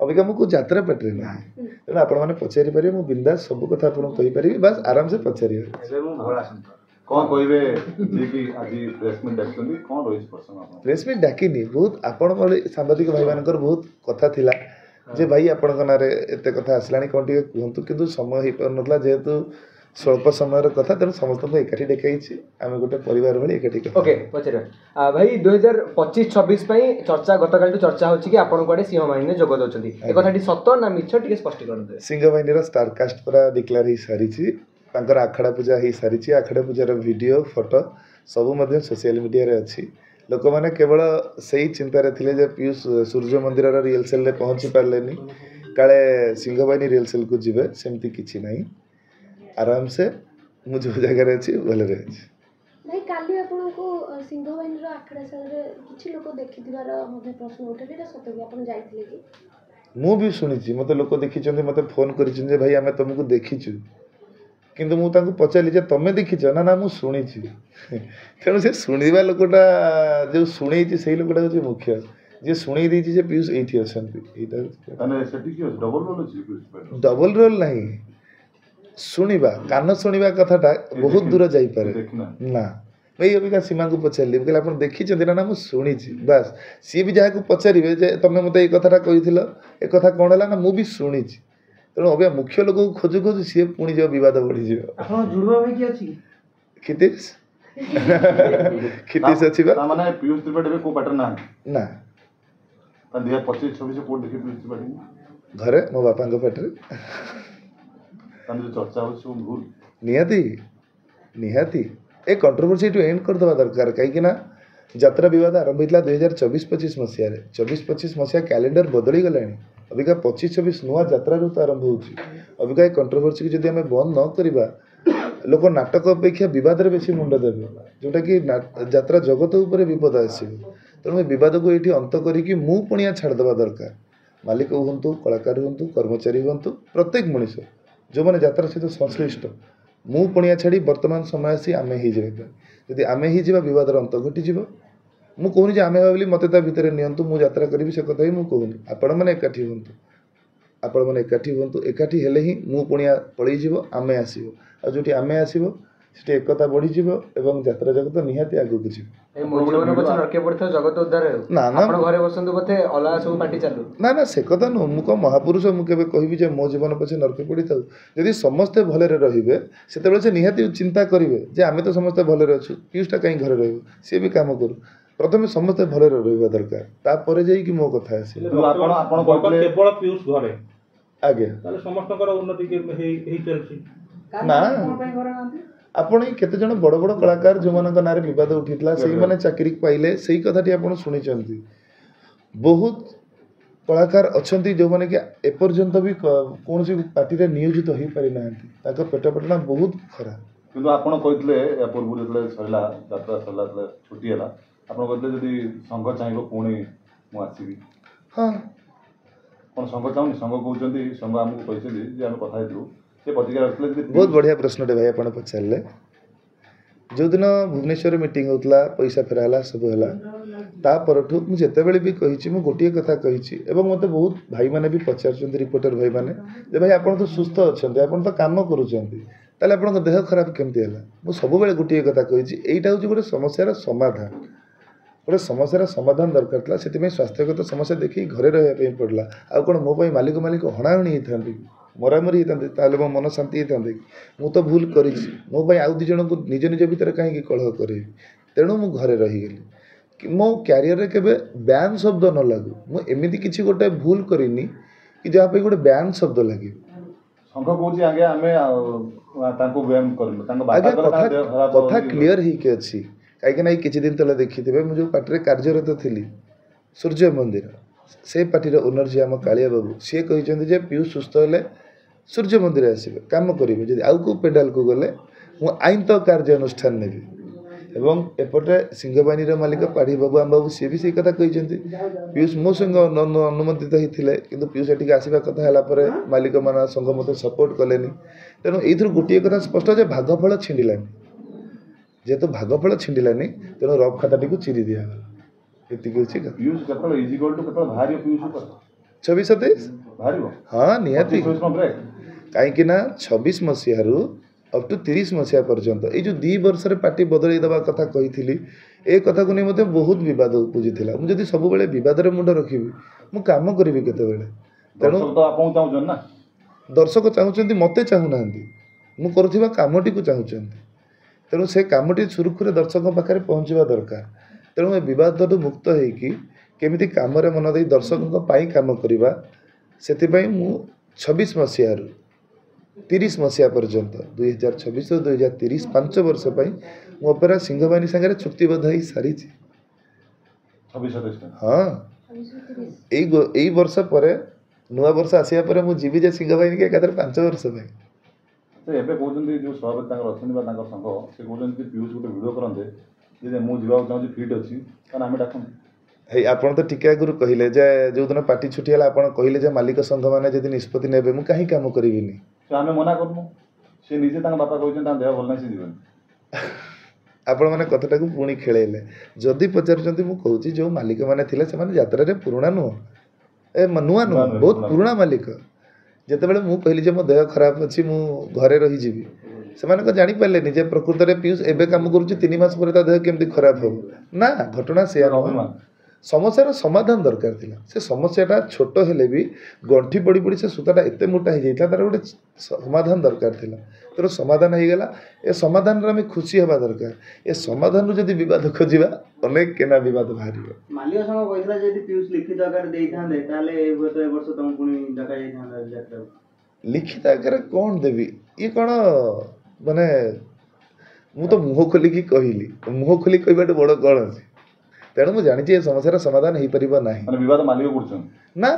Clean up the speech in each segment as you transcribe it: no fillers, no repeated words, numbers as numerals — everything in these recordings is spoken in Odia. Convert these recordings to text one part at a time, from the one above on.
अबिका मुझे यात्रा पार्टी ना तेना आपण मैंने पचारि पारे मु बिंदास सब कथा आपन कहि पारि बस आराम से पचारि कौन कहबे जे कि आज प्रेस मीट डाकछन्ती कोन रहिस प्रसंग आपन प्रेस मीट डाकिनी बहुत आपण सांबादिक भाई मानकर बहुत कथा थिला जे भाई आपण नारे एते कथा आसलानी कोन टिके कहंतु किंतु समय हे पर नथला जेहेतु स्वल्प समय कथा तेणु समस्त एकाठी देखाई आम गोटे परिवार भाई एकाठी ओके पचार भाई 2025-26 चर्चा गतकाल चर्चा हो कि आपण कुआडे सिंह बाहिनी जोग दउछन्ती ए कथाटी सत ना मिछ टिके स्पष्टीकरण दे सिंह बाहिनी स्टार कास्ट पूरा डिक्लेयर हो सारी आखड़ा पूजा हो सारी आखड़ा पूजार वीडियो फोटो सबू सोशल मीडिया रे अच्छी लोक मैंने केवल से ही चिंतार थे पीयूष सूर्य मंदिर रिहर्सल पहुँची पारे काले सिंह बाहिनी रिहर्सल को जी सेमती किसी ना आराम से मु जो जगह अच्छी भले नहीं काली आपको सिंह बाहिनी आखड़ाशाला किसी लोग देखिथिबार प्रश्न उठे सत कि आप जाइए कि मु भी शुणी मत लोक देखी मत फोन कर भाई आम तुमको देखीचु किंतु मु पचारि जे तमे देखीच ना ना मु शुणी तेणु से शुणा लोकटा जो शुणी से लोकटा हूँ मुख्य जी शुणी जे पीयूष ये अच्छा डबल रोल ना शुणा कान शुणा कथाटा बहुत दूर जापे ना भाई अबिका सीमा को पचारि कहले आप देखी ना ना शुणी बास सी भी जहाँ पचारे तुम मत ये कथाटा कही ए कथा कौन है ना मुझे शुणी तेणु अबिका मुख्य लोक खोजु खोजु सी पुणी जो बद बढ़ी क्षितिश क्षितिश अच्छी माने पीयूष त्रिपाठी को पैटर्न ना ना 2025-26 कोड देखि पीयूष त्रिपाठी घरे मो बापा पेटे चर्चा हो भूल निहाती निहाती ए कंट्रोवर्सी एंड करदे दरकार कहीं यात्रा बद आरंभ होता 2024-25 मसीह 24-25 मसीहा कैलेंडर बदली गला अबिका 25-26 नुआ यात्रा ऋतु आरंभ होगी अबिका कंट्रोवर्सी की जब आम बंद न करवा लोक नाटक अपेक्षा बद बेसी मुंड देवे जोटा कि यात्रा जगत उपर विपद आसो तेणु बद को ये अंत करके पुणिया छाड़देवा दरकार मालिक हूँ कलाकार हूँ कर्मचारी हूँ प्रत्येक मनीष जो मैंने यात्रा सहित संश्लिष्ट मु पुणिया छाड़ी वर्तमान समय आसी आम ही जदि आम ही बदर अंत घटीज मु कहूनी आम भावी मत भितर नियंतु मु यात्रा करी से कथा ही मुझे कहूनी आपण मैंने एकाठी हूँ आपण मैंने एकाठी हूँ एकाठी हेले ही मु पुणिया पलैज आम आसो आ जो आम आसो से एकता बढ़ीज एवं यात्रा जगत निहाती आगू जीव ना ना से कथा नुह मु कौन महापुरुष मुझे कहि मो जीवन पछे नरके पड़ी था जदि समस्ते भले रे से निहाती चिंता करेंगे जे आम तो समस्ते भले अच्छु पीयूषटा कहीं घरे रे सी भी कम करूँ प्रथम समस्ते भले रहा दरकार तापर जाइए मो कथा आज्ञा ना आपण केते जन बड़ बड़ कलाकार जो मान ना बद उठीला से मैंने चाकरी पाइले से कथाटी आप शुणी बहुत कलाकार अच्छा जो मैंने कि एपर्यंत भी कौन पार्टी नियोजित हो पारि ना पेट पटना बहुत खराब किंतु आपण कहते पूर्व जो सरला यात्रा सरला छुट्टी है आप कहते संघ चाहिए पुणी मुझे हाँ कौन संघ चाहूनी संघ कहते संघ आमको कहते आम कथा बहुत बढ़िया प्रश्नटे भाई आप पचारे जो दिन भुवनेश्वर मीटिंग होता पैसा फेराला सब है तापरठू मुझे भी कही गोटे कथा कही मत बहुत भाई मैंने भी पचार रिपोर्टर भाई मैंने भाई आप तो सुस्थ अच्छा आप तो कम कर देह खराब केमती है मुझे सब गोटे कथा कही यहीटा हूँ गोटे समस्यार समाधान गोटे समस्यार समाधान दरकार था से स्वास्थ्यगत समस्या देखिए घरे रही पड़ा आ कौन मो मालिक मालिक हणाहणी होता मरामरी होता मो मन शांति होता मु तो भूल कर मो आउ दी जन को निज निज भितर कहीं कलह करी तेणु मु घरे रहीगली कि मो क्यारियर रे केबे बैन शब्द न लागू मु एमिति किछि गोटे भूल करिनी कि जहाँ पे गोटे बैन शब्द लगे संघ कहूँ आगे आम कथा क्लीयर होके अच्छी कहीं किसी दिन तले देखिथे मुझे पार्टी कार्यरत थी सूर्य मंदिर से पार्टीर ओनर जी आम कालिया बाबू सी कहते पीयूष सुस्थ है सूर्य मंदिर आसवे कम करेंगे जब आउ को पेडाल को गले मु आईन तो कार्यानुष्ठान नेबी एवं एपटे सिंहबाहिनी मालिक पाढ़ी बाबू आम बाबू सी भी से कथा कहते पीयूष मो संग अनुमोदित होते कि पीयूष एटिक आसवा कथा है मालिक मान संघ मत सपोर्ट कले तेणु ये गोटे कथा स्पष्ट जे भागफल छिंडिलानी जेहेतु भागफल छिंडिलानी तेणु रफ खाता टी चिरी दिगला पीयूष केतल इज इक्वल टू केतल भारी पीयूष 26-27 ବାହାରିବ ହଁ ନିହାତି 25 ବ୍ରେକ୍ କାହିଁକି ନା 26 ମସିହାରୁ ଅପ୍ ଟୁ 30 ମସିହା ପର୍ଯ୍ୟନ୍ତ ଏଇ ଯେଉଁ 2 ବର୍ଷରେ ପାର୍ଟି ବଦଳେଇ ଦେବା କଥା କହିଥିଲି ଏ କଥାକୁ ନେଇ ମଧ୍ୟ ବହୁତ ବିବାଦ ଉପୁଜିଥିଲା। ମୁଁ ଯଦି ସବୁବେଳେ ବିବାଦରେ ମୁଣ୍ଡ ରଖିବି ମୁଁ କାମ କରିବି କେତେବେଳେ? ତେଣୁ ଦର୍ଶକ ତ ଆପଣଙ୍କୁ ଚାହୁଁଛନ୍ତି ନା ଦର୍ଶକ ଚାହୁଁଛନ୍ତି, ମୋତେ ଚାହୁଁନାହାନ୍ତି, ମୁଁ କରୁଥିବା କାମଟିକୁ ଚାହୁଁଛନ୍ତି। ତେଣୁ ସେ କାମଟି ସୁରୁଖୁରୁରେ ଦର୍ଶକଙ୍କ ପାଖରେ ପହଞ୍ଚିବା ଦରକାର। ତେଣୁ ଏ ବିବାଦଠୁ ମୁକ୍ତ ହେଇକି କେମିତି କାମରେ ମନ ଦେଇ ଦର୍ଶକଙ୍କ ପାଇଁ କାମ କରିବା, ସେଥିପାଇଁ ମୁଁ 26 ମସିହାରୁ 30 ମସିହା ପର୍ଯ୍ୟନ୍ତ 2026ରୁ 2030 5 ବର୍ଷ ପାଇଁ ମୁଁ ଅପେରା ସିଂହବାହିନୀ ସାଙ୍ଗରେ ଚୁକ୍ତିବଦ୍ଧ ହେଇ ସାରିଛି। 26-27 ହଁ, ଏଇ ବର୍ଷ ପରେ ନୂଆ ବର୍ଷ ଆସିବା ପରେ ମୁଁ ଯିବି ଯେ ସିଂହବାହିନୀ ଏକାଥରେ 5 ବର୍ଷ ପାଇଁ। ସେ ଏବେ କହୁଛନ୍ତି ଯେଉଁ ସଭାପତି ତାଙ୍କର ଅଛନ୍ତି ବା ତାଙ୍କ ସଂଘ ସେ କହୁଛନ୍ତି କି ପିୟୁଷ ଗୋଟେ ଭିଡ଼ିଓ କରନ୍ତେ ଯେ ମୁଁ ଯିବାକୁ ଚାହୁଁଛି ଫିଟ୍ ଅଛି ତାହେଲେ ଆମେ ଡାକନ୍ତୁ। ହେଇ ଆପଣ ତ ଟିକେ ଆଗରୁ କହିଲେ ଯେ ଯେଉଁଦିନ ପାର୍ଟି ଛୁଟି ହେଲା ଆପଣ କହିଲେ ଯେ ମାଲିକ ସଂଘମାନେ ଯଦି ନିଷ୍ପତ୍ତି ନେବେ ମୁଁ କାହିଁ କାମ କରିବିନି। ସେ ଆମେ ମନା କରୁନୁ, ସେ ନିଜେ ତାଙ୍କ ବାପା କହିଛନ୍ତି ତାଙ୍କ ଦେହ ଭଲ ନାହିଁ ସେ ଯିବେନି। ଆପଣମାନେ କଥାଟାକୁ ପୁଣି ଖେଳେଇଲେ। ଯଦି ପଚାରୁଛନ୍ତି ମୁଁ କହୁଛି ଯେଉଁ ମାଲିକମାନେ ଥିଲେ ସେମାନେ ଯାତ୍ରାରେ ପୁରୁଣା ନୁହଁ, ନୂଆ ନୁହଁ, ବହୁତ ପୁରୁଣା ମାଲିକ। ଯେତେବେଳେ ମୁଁ କହିଲି ଯେ ମୋ ଦେହ ଖରାପ ଅଛି ମୁଁ ଘରେ ରହିଯିବି, ସେମାନେ କ'ଣ ଜାଣିପାରିଲେନି ଯେ ପ୍ରକୃତରେ ପିୟୁଷ ଏବେ କାମ କରୁଛି 3 ମାସ ପରେ ତା ଦେହ କେମିତି ଖରାପ ହେବ? ନା, ଘଟଣା ସେୟା ନୁହଁ। ଅଭିମାନ ସମସ୍ୟାର ସମାଧାନ ଦରକାର ଥିଲା। ସେ ସମସ୍ୟାଟା ଛୋଟ ହେଲେ ବି ଗଣ୍ଠି ପଡ଼ି ପଡ଼ି ସେ ସୂତାଟା ଏତେ ମୋଟା ହେଇଯାଇଥିଲା, ତାର ଗୋଟେ ସମାଧାନ ଦରକାର ଥିଲା। ତେଣୁ ସମାଧାନ ହେଇଗଲା। ଏ ସମାଧାନରେ ଆମେ ଖୁସି ହେବା ଦରକାର। ଏ ସମାଧାନରୁ ଯଦି ବିବାଦ ଖୋଜିବା ଅନେକ କେନା ବିବାଦ ବାହାରିବ। ମାଲିକ ସଂଘ କହିଥିଲା ଯଦି ପିୟୁଷ ଲିଖିତ ଆକାରରେ ଦେଇଥାନ୍ତେ ତାହେଲେ ଏ ବର୍ଷ ତମକୁ ପୁଣି ଡକା ଯାଇଥାନ୍ତା ଯାତ୍ରାକୁ। ଲିଖିତ ଆକାରରେ କ'ଣ ଦେବି? ଇଏ କ'ଣ ମାନେ ମୁଁ ତ ମୁହଁ ଖୋଲିକି କହିଲି, ମୁହଁ ଖୋଲି କହିବାଠୁ ବଡ଼ କ'ଣ ଅଛି? ତେଣୁ ମୁଁ ଜାଣିଛି ଏ ସମସ୍ୟାର ସମାଧାନ ହେଇପାରିବ ନାହିଁ। ମାନେ ବିବାଦ ମାଲିକ କରୁଛନ୍ତି ନା,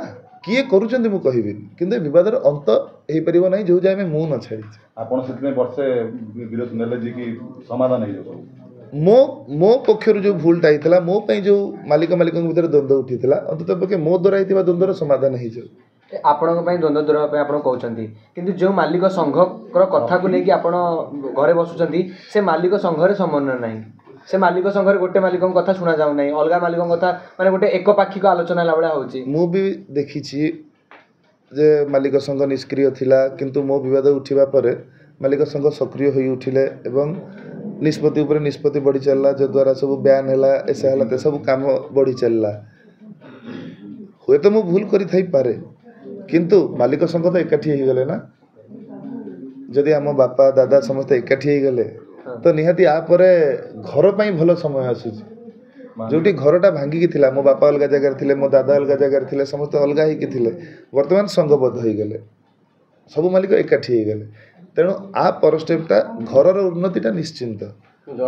କିଏ କରୁଛନ୍ତି ମୁଁ କହିବିନି, କିନ୍ତୁ ଏ ବିବାଦର ଅନ୍ତ ହେଇପାରିବ ନାହିଁ ଯେଉଁ ଯାଏ ଆମେ ମୁଁ ନ ଛାଡ଼ିଛେ। ଆପଣ ସେଥିପାଇଁ ବର୍ଷେ ବିରତି ନେଲେ ଯେ କି ସମାଧାନ ହେଇଯିବ ସବୁ। ମୋ ପକ୍ଷରୁ ଯେଉଁ ଭୁଲଟା ହେଇଥିଲା, ମୋ ପାଇଁ ଯେଉଁ ମାଲିକଙ୍କ ଭିତରେ ଦ୍ୱନ୍ଦ୍ୱ ଉଠିଥିଲା, ଅନ୍ତତଃ ପକ୍ଷେ ମୋ ଦ୍ୱାରା ହେଇଥିବା ଦ୍ୱନ୍ଦ୍ୱର ସମାଧାନ ହେଇଯାଉ। ଆପଣଙ୍କ ପାଇଁ ଦ୍ୱନ୍ଦ୍ୱ ଦୂର ହେବା ପାଇଁ ଆପଣ କହୁଛନ୍ତି, କିନ୍ତୁ ଯେଉଁ ମାଲିକ ସଂଘର କଥାକୁ ନେଇକି ଆପଣ ଘରେ ବସୁଛନ୍ତି ସେ ମାଲିକ ସଂଘରେ ସମନ୍ୱୟ ନାହିଁ। ସେ ମାଲିକ ସଂଘରେ ଗୋଟେ ମାଲିକଙ୍କ କଥା ଶୁଣାଯାଉ ନାହିଁ, ଅଲଗା ମାଲିକଙ୍କ କଥା ମାନେ ଗୋଟେ ଏକପାକ୍ଷିକ ଆଲୋଚନା ହେଲା ଭଳିଆ ହେଉଛି। ମୁଁ ବି ଦେଖିଛି ଯେ ମାଲିକ ସଂଘ ନିଷ୍କ୍ରିୟ ଥିଲା, କିନ୍ତୁ ମୋ ବିବାଦ ଉଠିବା ପରେ ମାଲିକ ସଂଘ ସକ୍ରିୟ ହୋଇ ଉଠିଲେ ଏବଂ ନିଷ୍ପତ୍ତି ଉପରେ ନିଷ୍ପତ୍ତି ବଢ଼ି ଚାଲିଲା, ଯଦ୍ୱାରା ସବୁ ବ୍ୟାନ୍ ହେଲା, ଏସା ହେଲା, ତେସବୁ କାମ ବଢ଼ି ଚାଲିଲା। ହୁଏତ ମୁଁ ଭୁଲ କରିଥାଇପାରେ, କିନ୍ତୁ ମାଲିକ ସଂଘ ତ ଏକାଠି ହେଇଗଲେ ନା। ଯଦି ଆମ ବାପା ଦାଦା ସମସ୍ତେ ଏକାଠି ହେଇଗଲେ ତ ନିହାତି ଆ ପରେ ଘର ପାଇଁ ଭଲ ସମୟ ଆସୁଛି। ଯେଉଁଠି ଘରଟା ଭାଙ୍ଗିକି ଥିଲା, ମୋ ବାପା ଅଲଗା ଜାଗାରେ ଥିଲେ, ମୋ ଦାଦା ଅଲଗା ଜାଗାରେ ଥିଲେ, ସମସ୍ତେ ଅଲଗା ହେଇକି ଥିଲେ, ବର୍ତ୍ତମାନ ସଂଘବଦ୍ଧ ହେଇଗଲେ, ସବୁ ମାଲିକ ଏକାଠି ହେଇଗଲେ। ତେଣୁ ଆ ପର ଷ୍ଟେପ୍ଟା ଘରର ଉନ୍ନତିଟା ନିଶ୍ଚିନ୍ତ।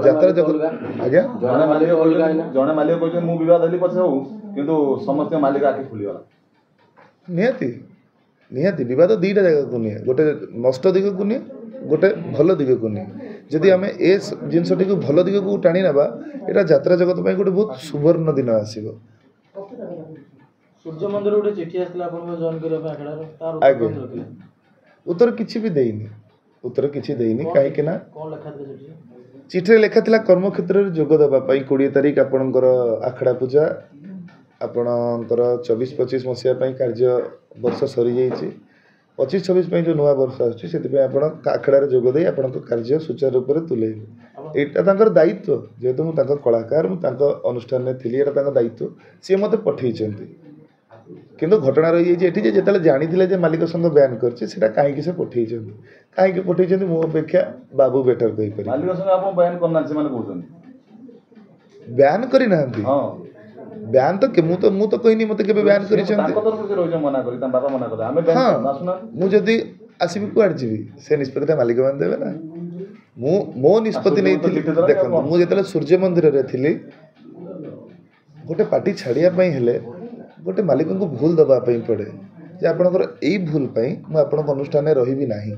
ଯାତ୍ରା ଜଗତ ଆଜ୍ଞା ଜଣେ ମାଲିକ କହିଛନ୍ତି ମୁଁ ବିବାଦ ହେଲି ପଛେ ହଉ କିନ୍ତୁ ସମସ୍ତ ମାଲିକ ଆଖି ଖୋଲିଗଲା। ନିହାତି ନିହାତି ବିବାଦ ଦୁଇଟା ଜାଗାକୁ ନିଏ, ଗୋଟେ ନଷ୍ଟ ଦିଗକୁ ନିଏ, ଗୋଟେ ଭଲ ଦିଗକୁ ନିଏ। ଯଦି ଆମେ ଏ ଜିନିଷଟିକୁ ଭଲ ଦିଗକୁ ଟାଣି ନେବା, ଏଇଟା ଯାତ୍ରା ଜଗତ ପାଇଁ ଗୋଟେ ବହୁତ ସୁବର୍ଣ୍ଣ ଦିନ ଆସିବ। ସୂର୍ଯ୍ୟ ମନ୍ଦିର ଗୋଟେ ଚିଠି ଆସିଥିଲା ଆପଣଙ୍କୁ ଜଏନ୍ କରିବା ପାଇଁ ଆଖଡ଼ାରେ, ତାର ଆଜ୍ଞା, ଉତ୍ତର କିଛି ବି ଦେଇନି, କାହିଁକି ନା କ'ଣ ଲେଖା ଥିଲା ଚିଠି? ଚିଠିରେ ଲେଖା ଥିଲା କର୍ମକ୍ଷେତ୍ରରେ ଯୋଗ ଦେବା ପାଇଁ 20 ତାରିଖ ଆପଣଙ୍କର ଆଖଡ଼ା ପୂଜା, ଆପଣଙ୍କର 24-25 ମସିହା ପାଇଁ କାର୍ଯ୍ୟ ବର୍ଷ ସରିଯାଇଛି, 25-26 ପାଇଁ ଯେଉଁ ନୂଆ ବର୍ଷ ଆସୁଛି ସେଥିପାଇଁ ଆପଣ ଆଖଡ଼ାରେ ଯୋଗ ଦେଇ ଆପଣଙ୍କ କାର୍ଯ୍ୟ ସୁଚାରୁ ରୂପରେ ତୁଲେଇବେ। ଏଇଟା ତାଙ୍କର ଦାୟିତ୍ୱ। ଯେହେତୁ ମୁଁ ତାଙ୍କ କଳାକାର, ମୁଁ ତାଙ୍କ ଅନୁଷ୍ଠାନରେ ଥିଲି, ଏଇଟା ତାଙ୍କ ଦାୟିତ୍ୱ, ସିଏ ମୋତେ ପଠେଇଛନ୍ତି। କିନ୍ତୁ ଘଟଣା ରହିଯାଇଛି ଏଠି ଯେ ଯେତେବେଳେ ଜାଣିଥିଲେ ଯେ ମାଲିକ ସଂଘ ବ୍ୟାନ୍ କରିଛି, ସେଇଟା କାହିଁକି ସେ ପଠେଇଛନ୍ତି ମୋ ଅପେକ୍ଷା ବାବୁ ବେଟର କହିପାରିବେ। ମାଲିକ ସଂଘ ଆପଣ ବୟାନ କରିନାହାନ୍ତି, ସେମାନେ କହୁଛନ୍ତି ବ୍ୟାନ୍ କରିନାହାନ୍ତି। ହଁ ବ୍ୟାନ୍ ତ ମୁଁ ତ କହିନି ମୋତେ କେବେ ବ୍ୟାନ୍ କରିଛନ୍ତି। ତାଙ୍କ ତରଫରୁ ସେ ରହିଛନ୍ତି ମନା କରି, ତାଙ୍କ ବାପା ମନା କଲେ ଆମେ ହଁ, ଆସୁନାହାନ୍ତି। ମୁଁ ଯଦି ଆସିବି କୁଆଡ଼େ ଯିବି, ସେ ନିଷ୍ପତ୍ତିଟା ମାଲିକମାନେ ଦେବେ ନା। ମୋ ନିଷ୍ପତ୍ତି ନେଇଥିଲି। ଦେଖନ୍ତୁ, ମୁଁ ଯେତେବେଳେ ସୂର୍ଯ୍ୟ ମନ୍ଦିରରେ ଥିଲି, ଗୋଟେ ପାର୍ଟି ଛାଡ଼ିବା ପାଇଁ ହେଲେ ଗୋଟେ ମାଲିକଙ୍କୁ ଭୁଲ ଦେବା ପାଇଁ ପଡ଼େ ଯେ ଆପଣଙ୍କର ଏଇ ଭୁଲ ପାଇଁ ମୁଁ ଆପଣଙ୍କ ଅନୁଷ୍ଠାନରେ ରହିବି ନାହିଁ,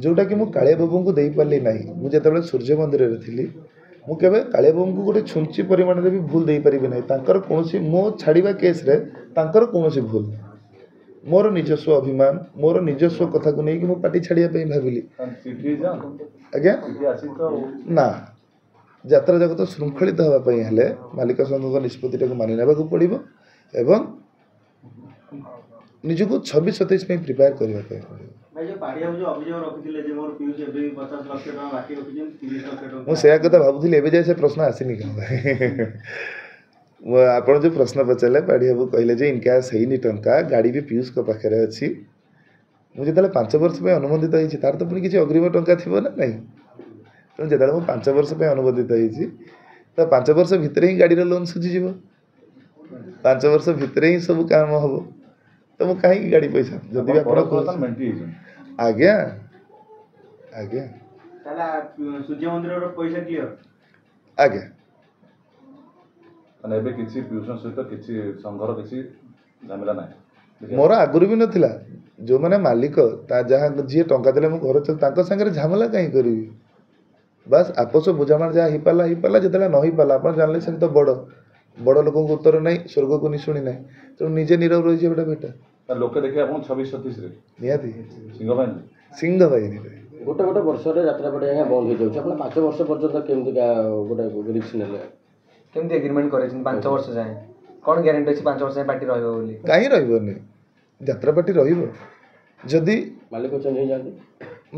ଯେଉଁଟାକି ମୁଁ କାଳିଆ ବାବୁଙ୍କୁ ଦେଇପାରିଲି ନାହିଁ। ମୁଁ ଯେତେବେଳେ ସୂର୍ଯ୍ୟ ମନ୍ଦିରରେ ଥିଲି, ମୁଁ କେବେ କାଳିଆ ବାବୁଙ୍କୁ ଗୋଟେ ଛୁଞ୍ଚି ପରିମାଣରେ ବି ଭୁଲ ଦେଇପାରିବି ନାହିଁ। ତାଙ୍କର କୌଣସି ମୋ ଛାଡ଼ିବା କେସ୍ରେ ତାଙ୍କର କୌଣସି ଭୁଲ ନାହିଁ। ମୋର ନିଜସ୍ୱ ଅଭିମାନ, ମୋର ନିଜସ୍ୱ କଥାକୁ ନେଇକି ମୁଁ ପାର୍ଟି ଛାଡ଼ିବା ପାଇଁ ଭାବିଲି। ଆଜ୍ଞା ନା, ଯାତ୍ରା ଜଗତ ଶୃଙ୍ଖଳିତ ହେବା ପାଇଁ ହେଲେ ମାଲିକ ସଂଘଙ୍କ ନିଷ୍ପତ୍ତିଟାକୁ ମାନି ନେବାକୁ ପଡ଼ିବ ଏବଂ ନିଜକୁ 26-27 ପାଇଁ ପ୍ରିପେୟାର କରିବା ପାଇଁ ପଡ଼ିବ। ଭାଇ ଯୋଉ ପାଢିଆ ଯୋଉ ଅଭିଯୋଗ ରଖିଥିଲେ ଯେ ମୋର ପିୟୁଷ ଏବେ ବି 50 ଲକ୍ଷ ଟଙ୍କା ବାକି ରଖିଛନ୍ତି 30 ଲକ୍ଷ ଟଙ୍କା ମୁଁ ସେୟା କଥା ଭାବୁଥିଲି ଏବେ ଯାଏ ସେ ପ୍ରଶ୍ନ ଆସିନି କ'ଣ ଆପଣ ଯେଉଁ ପ୍ରଶ୍ନ ପଚାରିଲେ ପାଢ଼ୀ ବାବୁ କହିଲେ ଯେ ଇନକ୍ୟାସ୍ ହେଇନି ଟଙ୍କା ଗାଡ଼ି ବି ପିୟୁଷଙ୍କ ପାଖରେ ଅଛି। ମୁଁ ଯେତେବେଳେ 5 ବର୍ଷ ପାଇଁ ଅନୁମୋଦିତ ହେଇଛି ତାର ତ ପୁଣି କିଛି ଅଗ୍ରିମ ଟଙ୍କା ଥିବ ନା ନାହିଁ। ତେଣୁ ଯେତେବେଳେ ମୁଁ 5 ବର୍ଷ ପାଇଁ ଅନୁମୋଦିତ ହେଇଛି ତ 5 ବର୍ଷ ଭିତରେ ହିଁ ଗାଡ଼ିର ଲୋନ୍ ସୁଝିଯିବ, 5 ବର୍ଷ ଭିତରେ ହିଁ ସବୁ କାମ ହେବ। ତ ମୁଁ କାହିଁକି ଗାଡ଼ି ପଇସା ଯଦି ବି ଆପଣ ମେଣ୍ଟି ହେଇଛନ୍ତି ଆଜ୍ଞା ଆଜ୍ଞା ତାହେଲେ ସୂର୍ଯ୍ୟ ମନ୍ଦିରର ପଇସା କ୍ଲିୟର। ଆଜ୍ଞା ମାନେ ଏବେ କିଛି ପିୟୁଷ ସହିତ କିଛି ସଂଘର କିଛି ଝାମେଲା ନାହିଁ। ମୋର ଆଗରୁ ବି ନଥିଲା। ଯେଉଁମାନେ ମାଲିକ ଯାହା ଯିଏ ଟଙ୍କା ଦେଲେ ମୁଁ ଘର ଚଳ ତାଙ୍କ ସାଙ୍ଗରେ ଝାମେଲା କାହିଁ କରିବି। ବାସ୍ ଆପୋଷ ବୁଝାମଣା ଯାହା ହେଇପାରିଲା ହେଇପାରିଲା, ଯେତେବେଳେ ନ ହେଇପାରିଲା ଆପଣ ଜାଣିଲେ ସେମିତି ତ ବଡ଼ ଲୋକଙ୍କୁ ଉତ୍ତର ନାହିଁ, ସ୍ୱର୍ଗକୁ ନିଶୁଣି ନାହିଁ। ତେଣୁ ନିଜେ ନୀରବ ରହିଯିବାଟା ବେଟର। ଲୋକେ ଦେଖିବେ ଆପଣ 26-27ରେ ନିହାତି ସିଂହ ବାହିନୀ ସିଂହ ବାହିନୀରେ ଗୋଟେ ବର୍ଷରେ ଯାତ୍ରାପାଟି ଆଜ୍ଞା ବନ୍ଦ ହେଇଯାଉଛି, ଆପଣ 5 ବର୍ଷ ପର୍ଯ୍ୟନ୍ତ କେମିତିକା ଗୋଟେ ରିସ୍କ ନେଲେ? କେମିତି ଏଗ୍ରିମେଣ୍ଟ କରିଛନ୍ତି 5 ବର୍ଷ ଯାଏଁ? କ'ଣ ଗ୍ୟାରେଣ୍ଟି ଅଛି 5 ବର୍ଷ ଯାଏଁ ପାର୍ଟି ରହିବ ବୋଲି? କାହିଁ ରହିବନି, ଯାତ୍ରାପାଟି ରହିବ। ଯଦି ମାଲିକ ଚେଞ୍ଜ ହେଇଯାଆନ୍ତି?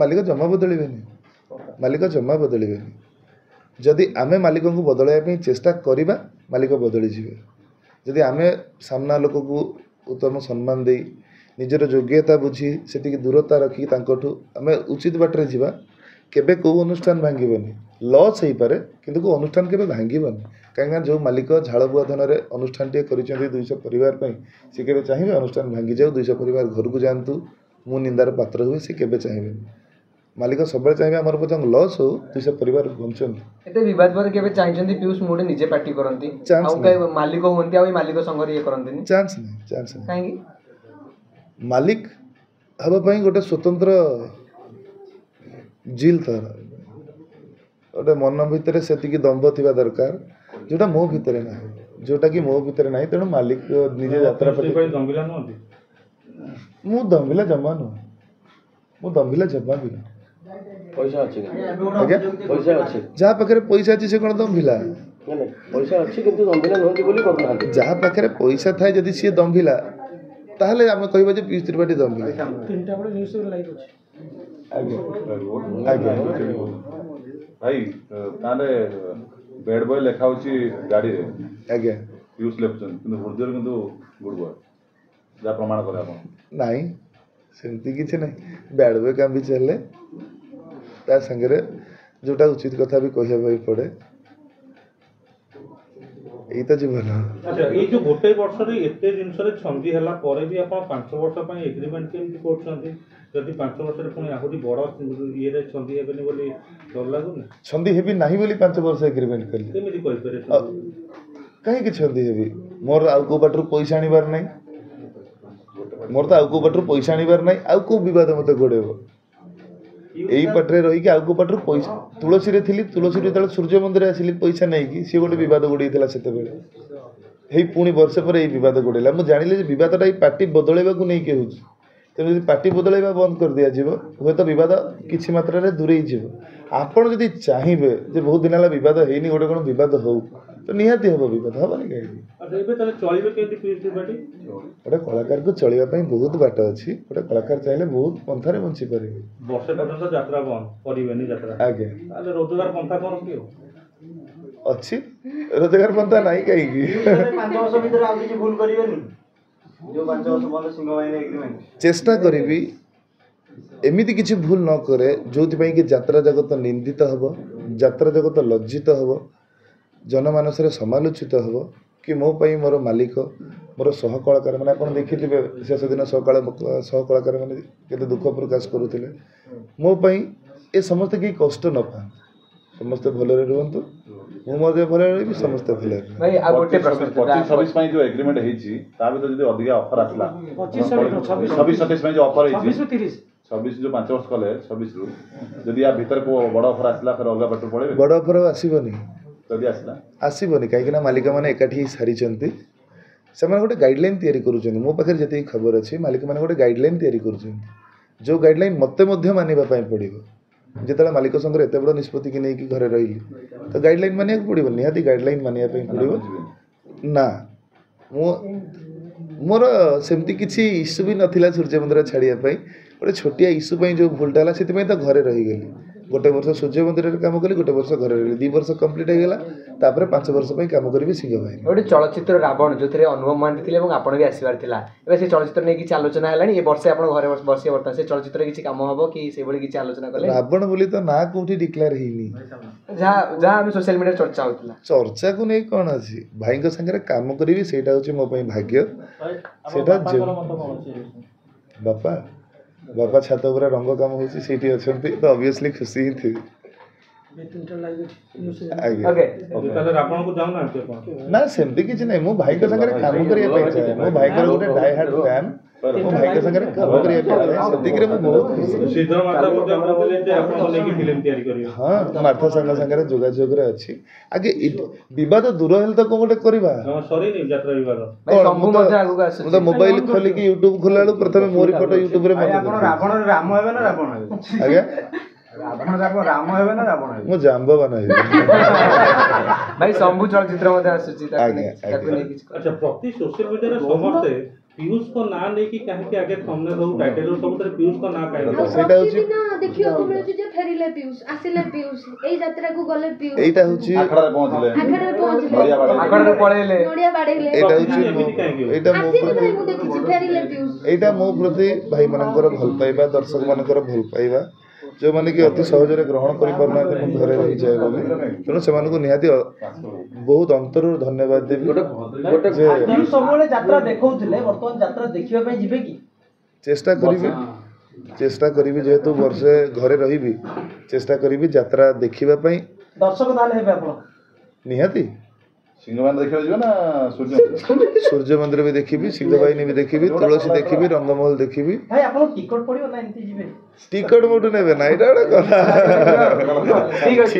ମାଲିକ ଜମା ବଦଳିବେନି, ମାଲିକ ଜମା ବଦଳିବେନି। ଯଦି ଆମେ ମାଲିକଙ୍କୁ ବଦଳାଇବା ପାଇଁ ଚେଷ୍ଟା କରିବା ମାଲିକ ବଦଳିଯିବେ। ଯଦି ଆମେ ସାମ୍ନା ଲୋକକୁ ଉତ୍ତମ ସମ୍ମାନ ଦେଇ ନିଜର ଯୋଗ୍ୟତା ବୁଝି ସେତିକି ଦୂରତା ରଖି ତାଙ୍କଠୁ ଆମେ ଉଚିତ ବାଟରେ ଯିବା, କେବେ କେଉଁ ଅନୁଷ୍ଠାନ ଭାଙ୍ଗିବନି। ଲସ୍ ହେଇପାରେ କିନ୍ତୁ କେଉଁ ଅନୁଷ୍ଠାନ କେବେ ଭାଙ୍ଗିବନି। କାହିଁକିନା ଯେଉଁ ମାଲିକ ଝାଳବୁଆ ଧନରେ ଅନୁଷ୍ଠାନଟିଏ କରିଛନ୍ତି 200 ପରିବାର ପାଇଁ, ସେ କେବେ ଚାହିଁବେ ଅନୁଷ୍ଠାନ ଭାଙ୍ଗିଯାଉ 200 ପରିବାର ଘରକୁ ଯାଆନ୍ତୁ ମୁଁ ନିନ୍ଦାର ପାତ୍ର ହୁଏ, ସେ କେବେ ଚାହିଁବେନି। ମାଲିକ ସବୁବେଳେ ଚାହିଁବେ ଆମର ପଛେ ଲସ୍ ହଉ 200 ପରିବାର ବଞ୍ଚନ୍ତୁ। ଏତେ ବିବାଦ ପରେ କେବେ ଚାହିଁଛନ୍ତି ପିୟୁଷ ମୋଡି ନିଜେ ପାର୍ଟି କରନ୍ତି ଚାନ୍ସ ଆଉ କାହିଁ ମାଲିକ ହୁଅନ୍ତି ଆଉ ଏଇ ମାଲିକ ସଂଘରେ ଇଏ କରନ୍ତିନି? ଚାନ୍ସ ନାହିଁ। କାହିଁକି? ମାଲିକ ହେବା ପାଇଁ ଗୋଟେ ସ୍ୱତନ୍ତ୍ର ଜିଲ୍ ଥାର, ଗୋଟେ ମନ ଭିତରେ ସେତିକି ଦମ୍ଭ ଥିବା ଦରକାର ଯେଉଁଟା ମୋ ଭିତରେ ନାହିଁ, ଯେଉଁଟାକି ମୋ ଭିତରେ ନାହିଁ। ତେଣୁ ମାଲିକ ନିଜେ ଯାତ୍ରା ମୁଁ ଦମ୍ଭିଲା ଜମା ନୁହଁ, ମୁଁ ଦମ୍ଭିଲା ଜମା ବି ନୁହଁ। ପଇସା ଅଛି ଆଜ୍ଞା ପଇସା ଅଛି, ଯାହା ପାଖରେ ପଇସା ଅଛି ସେ କ'ଣ ଦମ୍ଭିଲା? ନାଇଁ ପଇସା ଅଛି କିନ୍ତୁ ଦମ୍ଭିଲା ନୁହନ୍ତି ବୋଲି କରୁନାହାନ୍ତି। ଯାହା ପାଖରେ ପଇସା ଥାଏ ଯଦି ସିଏ ଦମ୍ଭିଲା ତାହେଲେ ଆମେ କହିବା ଯେ ପିୟୁଷ ତ୍ରିପାଠୀ ଦମ୍ଭିଲା। 3ଟା ବେଳେ ନ୍ୟୁଜ୍ ଲାଇଭ୍ ଅଛି। ଆଜ୍ଞା ଆଜ୍ଞା ଭାଇ ତାହେଲେ ବେଡ୍ ବୟ ଲେଖା ହେଉଛି ଗାଡ଼ିରେ, ଆଜ୍ଞା ପିୟୁଷ ଲେଖୁଛନ୍ତି କିନ୍ତୁ ହୃଦୟରେ କିନ୍ତୁ ଗୁଡ୍ ବୟ, ଯାହା ପ୍ରମାଣ କରେ ଆପଣ। ନାହିଁ ସେମିତି କିଛି ନାହିଁ। ବ୍ୟାଡ୍ ବୟ କାମ ବି ଚାଲେ, ତା ସାଙ୍ଗରେ ଯେଉଁଟା ଉଚିତ କଥା ବି କହିବା ପାଇଁ ପଡ଼େ। ଏଇ ତ ଜୀବନ। ଆଚ୍ଛା, ଏଇ ଯୋଉ ଗୋଟେ ବର୍ଷରେ ଏତେ ଜିନିଷରେ ଛନ୍ଦି ହେଲା ପରେ ବି ଆପଣ 5 ବର୍ଷ ପାଇଁ ଏଗ୍ରିମେଣ୍ଟ କେମିତି କରୁଛନ୍ତି? ଯଦି 5 ବର୍ଷରେ ପୁଣି ଆହୁରି ବଡ଼ ଇଏରେ ଛନ୍ଦି ହେବେନି ବୋଲି ଡର ଲାଗୁନି? ଛନ୍ଦି ହେବି ନାହିଁ ବୋଲି 5 ବର୍ଷ ଏଗ୍ରିମେଣ୍ଟ କଲି। କେମିତି କହିପାରିବେ? କାହିଁକି ଛନ୍ଦି ହେବି? ମୋର ଆଉ କେଉଁ ବାଟରୁ ପଇସା ଆଣିବାର ନାହିଁ, ମୋର ତ ଆଉ କେଉଁ ବାଟରୁ ପଇସା ଆଣିବାର ନାହିଁ। ଆଉ କେଉଁ ବିବାଦ ମୋତେ ଗୋଡ଼େଇବ? ଏଇ ପାଟରେ ରହିକି ଆଉ କେଉଁ ପାଟରୁ ପଇସା, ତୁଳସୀରେ ଥିଲି, ତୁଳସୀରୁ ଯେତେବେଳେ ସୂର୍ଯ୍ୟ ମନ୍ଦିର ଆସିଲି ପଇସା ନେଇକି, ସିଏ ଗୋଟେ ବିବାଦ ଗୋଡ଼େଇଥିଲା ସେତେବେଳେ। ହେଇ ପୁଣି ବର୍ଷେ ପରେ ଏଇ ବିବାଦ ଗୋଡ଼େଇଲା। ମୁଁ ଜାଣିଲି ଯେ ବିବାଦଟା ଏଇ ପାର୍ଟି ବଦଳାଇବାକୁ ନେଇକି ହେଉଛି। ତେଣୁ ଯଦି ପାର୍ଟି ବଦଳାଇବା ବନ୍ଦ କରିଦିଆଯିବ ହୁଏତ ବିବାଦ କିଛି ମାତ୍ରାରେ ଦୂରେଇ ଯିବ। ଆପଣ ଯଦି ଚାହିଁବେ ଯେ ବହୁତ ଦିନ ହେଲା ବିବାଦ ହେଇନି, ଗୋଟେ କ'ଣ ବିବାଦ ହଉ, ତ ନିହାତି ହେବ, ବିବାଦ ହେବନି କାହିଁକି? ଏବେ ତାହେଲେ ଚଳିବେ କେମିତି ପିୟୁଷ ତ୍ରିପାଠୀ? ଗୋଟେ କଳାକାରକୁ ଚଳିବା ପାଇଁ ବହୁତ ବାଟ ଅଛି। ଗୋଟେ କଳାକାର ଚାହିଁଲେ ବହୁତ ପନ୍ଥାରେ ବଞ୍ଚିପାରିବେ। ବର୍ଷେ ପର୍ଯ୍ୟନ୍ତ ଯାତ୍ରା ବନ୍ଦ କରିବେନି ଯାତ୍ରା, ଆଜ୍ଞା ତାହେଲେ ରୋଜଗାର ପନ୍ଥା କ'ଣ କି? ଅଛି, ରୋଜଗାର ପନ୍ଥା ନାହିଁ କାହିଁକି? 5 ବର୍ଷ ଭିତରେ ଆଉ କିଛି ଭୁଲ କରିବେନି? ଯୋଉ 5 ବର୍ଷ ପର୍ଯ୍ୟନ୍ତ ସିଂହ ବାହିନୀ ଏଗ୍ରିମେଣ୍ଟ ଚେଷ୍ଟା କରିବି ଏମିତି କିଛି ଭୁଲ ନ କରେ ଯେଉଁଥିପାଇଁ କି ଯାତ୍ରା ଜଗତ ନିନ୍ଦିତ ହେବ, ଯାତ୍ରା ଜଗତ ଲଜ୍ଜିତ ହେବ, ଜନମାନସରେ ସମାଲୋଚିତ ହେବ କି ମୋ ପାଇଁ ମୋର ମାଲିକ, ମୋର ସହକଳାକାରମାନେ, ଆପଣ ଦେଖିଥିବେ ଶେଷ ଦିନ ସହକଳାକାରମାନେ କେତେ ଦୁଃଖ ପ୍ରକାଶ କରୁଥିଲେ। ମୋ ପାଇଁ ଏ ସମସ୍ତେ କେହି କଷ୍ଟ ନ ପାଆନ୍ତୁ, ସମସ୍ତେ ଭଲରେ ରୁହନ୍ତୁ, ମୁଁ ମଧ୍ୟ ଭଲରେ ରହିବି, ସମସ୍ତେ ଭଲରେ ରହିବେ। ଭାଇ ଆଉ ଗୋଟେ ପ୍ରଶ୍ନ 25-26 ପାଇଁ ଯୋଉ ଏଗ୍ରିମେଣ୍ଟ ହେଇଛି ତା ଭିତରେ ଯଦି ଅଧିକା ଅଫର ଆସିଲା 26-27 ପାଇଁ ଯୋଉ ଅଫର ହେଇଛି 26 ଯୋଉ 5 ବର୍ଷ କଲେ 26ରୁ ଯଦି ୟା ଭିତରେ କୋଉ ବଡ଼ ଅଫର ଆସିଲା ଫେର ଅଲଗା ବାଟରୁ ପଳେଇବେ? ବଡ଼ ଅଫର ଆସିବନି, ଯଦି ଆସିଲା ଆସିବନି କାହିଁକିନା ମାଲିକମାନେ ଏକାଠି ହେଇ ସାରିଛନ୍ତି। ସେମାନେ ଗୋଟେ ଗାଇଡ଼ଲାଇନ୍ ତିଆରି କରୁଛନ୍ତି। ମୋ ପାଖରେ ଯେତିକି ଖବର ଅଛି ମାଲିକମାନେ ଗୋଟେ ଗାଇଡ଼ଲାଇନ୍ ତିଆରି କରୁଛନ୍ତି, ଯେଉଁ ଗାଇଡ଼ଲାଇନ୍ ମୋତେ ମଧ୍ୟ ମାନିବା ପାଇଁ ପଡ଼ିବ। ଯେତେବେଳେ ମାଲିକ ସଂଘରେ ଏତେ ବଡ଼ ନିଷ୍ପତ୍ତିକି ନେଇକି ଘରେ ରହିଲି ତ ଗାଇଡ଼ଲାଇନ୍ ମାନିବାକୁ ପଡ଼ିବ, ନିହାତି ଗାଇଡ଼ଲାଇନ୍ ମାନିବା ପାଇଁ ପଡ଼ିବ। ନା ମୁଁ मोर सेमती किसी इश्यू भी नथिला सूर्य मंदिर छाड़िया गोटे छोटिया इश्यू जो भूलटा है से तो घरे रहीगली गोटे वर्ष सूर्य मंदिर काम कली गोटे वर्ष घरे रही 2 वर्ष कंप्लीट होगा तापर 5 वर्ष काम करी सिंह बाहिनी गोटे चलचित्र रावण जो अनुभव महांती थे आपड़ भी आसबार था ए से चलचित्र नहीं किसी आलोचना है वर्षे आप घरे बस बर्तमान से चलचित्र किसी काम हम कि से किसी आलोचना कले रावण बोली तो ना कौटी डिक्लेयर होनी जहाँ आम सोशल मीडिया चर्चा होता चर्चा को नहीं कौन अच्छी भाई सागर काम करी से हूँ मो भाग्य सेटा बापा बापा छात उपर रंग काम होती तो ऑब्वियसली खुशी ही थी ना सेमती किसी ना मो भाई सागर काम करने चाहे मो भाई गोटे डाई हार्ड फैन मो भाई सागर काम करने से बहुत खुशी हाँ मार्था सांग सागर जोगाजोग अच्छी आगे बद दूर हेल्थ तो गोटे करवा तो मोबाइल खोलिकी यूट्यूब खोला प्रथम मोरी फोटो यूट्यूब आज्ञा मु जाम्बो बनाई भाई शंभु चलचित्र मध्ये आसुची अच्छा प्रति सोशल मीडिया रे समस्त पीयूष को ना नै कि काहे के आगे थंबनेल हो टाइटल हो सब पीयूष को ना काहे सेटा होची ना देखियो को मिलु जे फेरिले पीयूष आसिले पीयूष एई यात्रा को गले पीयूष एटा होची आखड़ा रे पहुंचले आखड़ा रे पळेले नोडिया बाडेले एटा होची एटा मो प्रति मु देखि फेरिले पीयूष एटा मो प्रति भाई मानकर भल पाइबा दर्शक मानकर भल पाइबा जो माने कि अति सहज ग्रहण कर पारना घरे रही जाए बोली तेणु से निहाती बहुत अंतर धन्यवाद देवी चेष्टा करी जेहेतु वर्षे घरे रही चेष्टा करी यात्रा देखा दर्शक निहाती सिंह मंदिर देखा जीव ना सूर्य मंदिर भी देखी सिंह बाहिनी भी देखी तुलसी देखी रंगमहल देखी टिकट मोटू ने ना ये टिकट